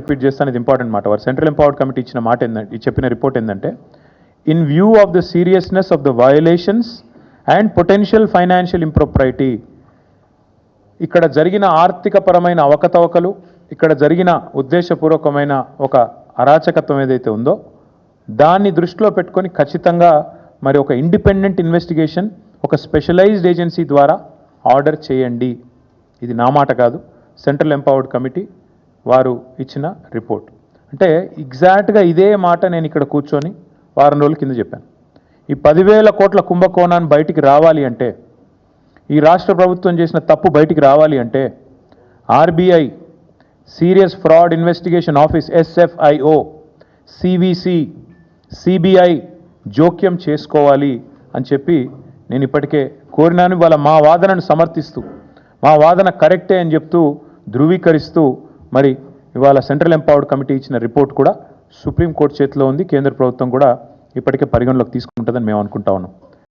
Repeat చేస్తాను, ఇది important మాట. వారు సెంట్రల్ ఎంపవర్డ్ కమిటీ ఇచ్చిన మాట ఏంటంటే, చెప్పిన రిపోర్ట్ ఏంటంటే, in view of the seriousness of the violations and potential financial impropriety, ఇక్కడ జరిగిన ఆర్థికపరమైన అవకతవకలు, ఇక్కడ జరిగిన ఉద్దేశపూర్వకమైన ఒక అరాచకత్వం ఏదైతే ఉందో దాన్ని దృష్టిలో పెట్టుకొని ఖచ్చితంగా మరి ఒక ఇండిపెండెంట్ ఇన్వెస్టిగేషన్ ఒక స్పెషలైజ్డ్ ఏజెన్సీ ద్వారా ఆర్డర్ చేయండి. ఇది నా మాట కాదు, సెంట్రల్ ఎంపవర్డ్ కమిటీ వారు ఇచ్చిన రిపోర్ట్. అంటే ఎగ్జాక్ట్గా ఇదే మాట నేను ఇక్కడ కూర్చొని వారం రోజుల కింద చెప్పాను. ఈ 10,000 కోట్ల కుంభకోణాన్ని బయటికి రావాలి అంటే, ఈ రాష్ట్ర ప్రభుత్వం చేసిన తప్పు బయటికి రావాలి అంటే RBI, serious fraud investigation office SFIO, CVC, CBI జోక్యం చేసుకోవాలి అని చెప్పి నేను ఇప్పటికే కోరినాను. వాళ్ళ మా వాదనను సమర్థిస్తూ, మా వాదన కరెక్టే అని చెప్తూ ధృవీకరిస్తూ మరి ఇవాళ సెంట్రల్ ఎంపవర్డ్ కమిటీ ఇచ్చిన రిపోర్ట్ కూడా సుప్రీంకోర్టు చేతిలో ఉంది. కేంద్ర ప్రభుత్వం కూడా ఇప్పటికే పరిగణలోకి తీసుకుంటుందని మేము అనుకుంటా ఉన్నాం.